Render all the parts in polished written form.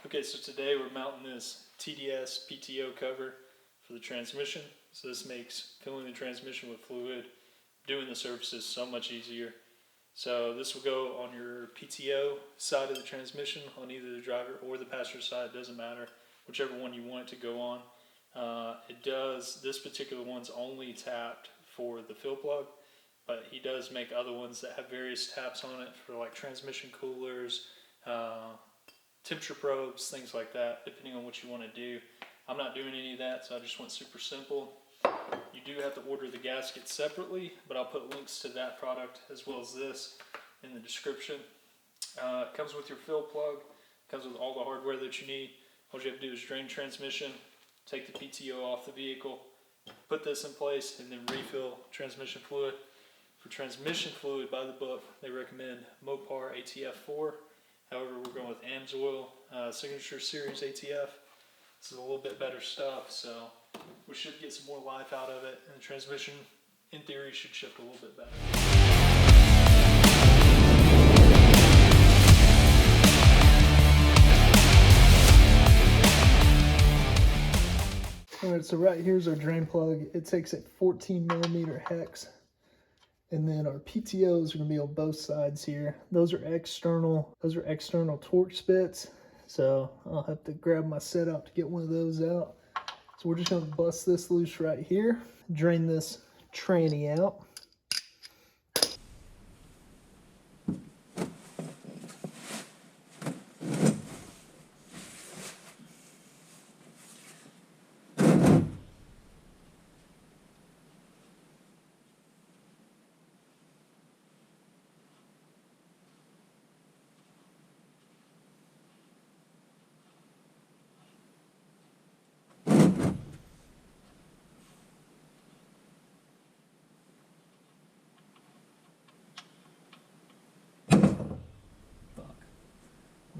Okay, so today we're mounting this TDS PTO cover for the transmission. So this makes filling the transmission with fluid, doing the services so much easier. So this will go on your PTO side of the transmission, on either the driver or the passenger side, it doesn't matter, whichever one you want it to go on. This particular one's only tapped for the fill plug, but he does make other ones that have various taps on it for like transmission coolers, temperature probes, things like that, depending on what you want to do. I'm not doing any of that, so I just went super simple. You do have to order the gasket separately, but I'll put links to that product as well as this in the description. It comes with your fill plug, comes with all the hardware that you need. All you have to do is drain transmission, take the PTO off the vehicle, put this in place, and then refill transmission fluid. For transmission fluid, by the book, they recommend MOPAR ATF4. However, we're going with Amsoil Signature Series ATF. This is a little bit better stuff, so we should get some more life out of it, and the transmission, in theory, should shift a little bit better. Alright, so right here's our drain plug. It takes a 14mm hex. And then our PTOs are going to be on both sides here. Those are external torque spits. So I'll have to grab my setup to get one of those out. So we're just going to bust this loose right here. Drain this tranny out.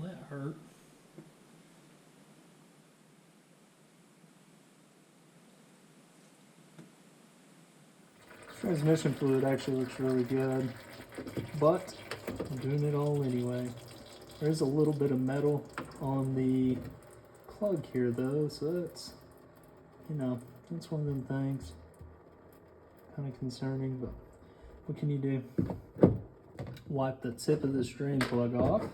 That hurt. Transmission fluid actually looks really good, but I'm doing it all anyway. There's a little bit of metal on the plug here though, so that's, that's one of them things. Kind of concerning, but what can you do? Wipe the tip of this drain plug off,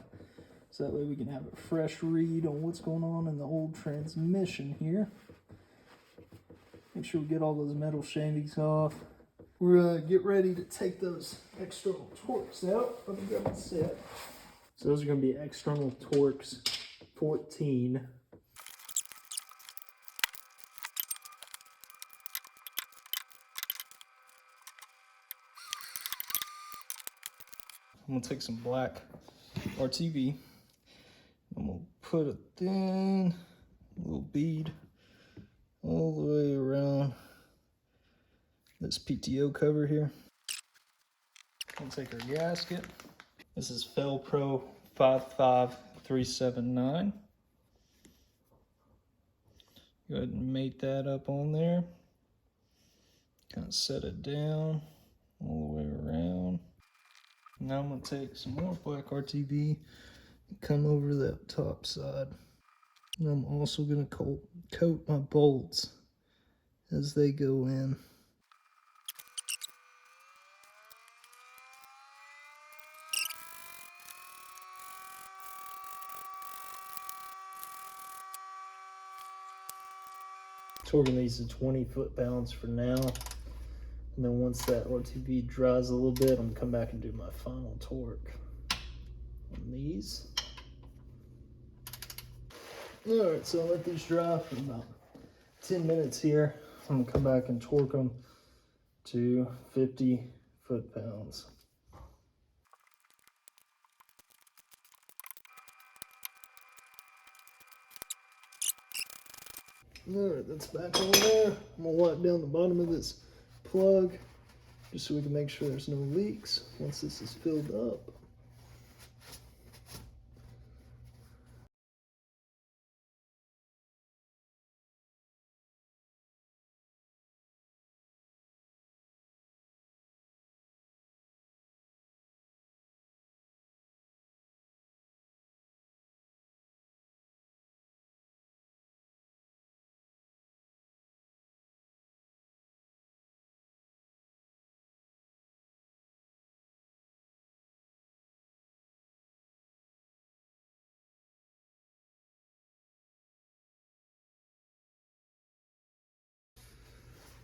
so that way we can have a fresh read on what's going on in the old transmission here. Make sure we get all those metal shavings off. We're gonna get ready to take those external torques out. Let me grab my set. So those are gonna be external torques 14. I'm gonna take some black RTV. I'm gonna put a thin little bead all the way around this PTO cover here. I'm gonna take our gasket. This is Felpro 55379. Go ahead and mate that up on there. Kind of set it down all the way around. Now I'm gonna take some more black RTV and come over that top side. And I'm also gonna coat my bolts as they go in. Torquing these to 20 foot-pounds for now. And then once that RTV dries a little bit, I'm gonna come back and do my final torque on these. All right, so I'll let these dry for about 10 minutes here. I'm gonna come back and torque them to 50 foot-pounds. All right, that's back on there. I'm gonna wipe down the bottom of this plug just so we can make sure there's no leaks once this is filled up.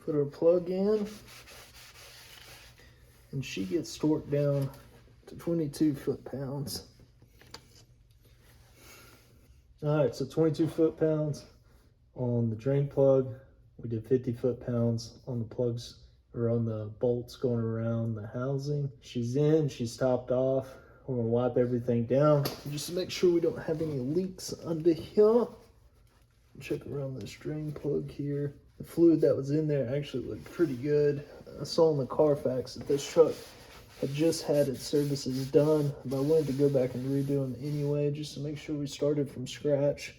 Put our plug in, and she gets torqued down to 22 foot-pounds. Alright, so 22 foot-pounds on the drain plug. We did 50 foot-pounds on the plugs, or on the bolts going around the housing. She's in, she's topped off. We're gonna wipe everything down just to make sure we don't have any leaks under here. Check around this drain plug here. The fluid that was in there actually looked pretty good. I saw in the Carfax that this truck had just had its services done, but I wanted to go back and redo them anyway, just to make sure we started from scratch.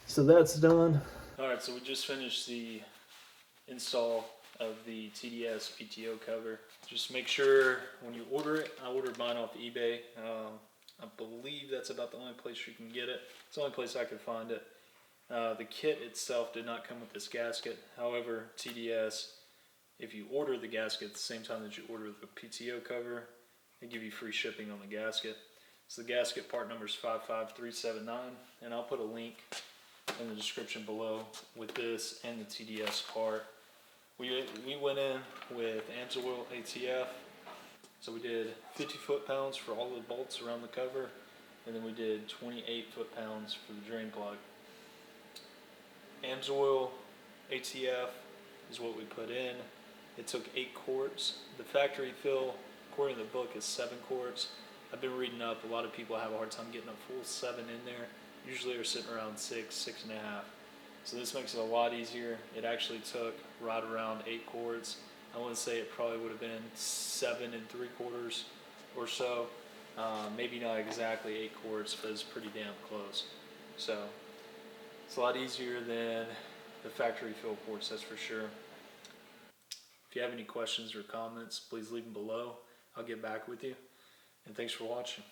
So that's done. Alright, so we just finished the install of the TDS PTO cover. Just make sure when you order it, I ordered mine off eBay. I believe that's about the only place you can get it. It's the only place I could find it. The kit itself did not come with this gasket. However, TDS, if you order the gasket at the same time that you order the PTO cover, they give you free shipping on the gasket. So the gasket part number is 55379, and I'll put a link in the description below with this and the TDS part. We went in with Amsoil ATF, so we did 50 foot-pounds for all the bolts around the cover, and then we did 28 foot-pounds for the drain plug. Amsoil ATF is what we put in. It took 8 quarts. The factory fill, according to the book, is 7 quarts. I've been reading up, a lot of people have a hard time getting a full 7 in there. Usually they're sitting around 6, 6.5. So this makes it a lot easier. It actually took right around 8 quarts. I want to say it probably would have been 7 3/4 or so. Maybe not exactly 8 quarts, but it's pretty damn close. So it's a lot easier than the factory fill quarts, that's for sure. If you have any questions or comments, please leave them below. I'll get back with you. And thanks for watching.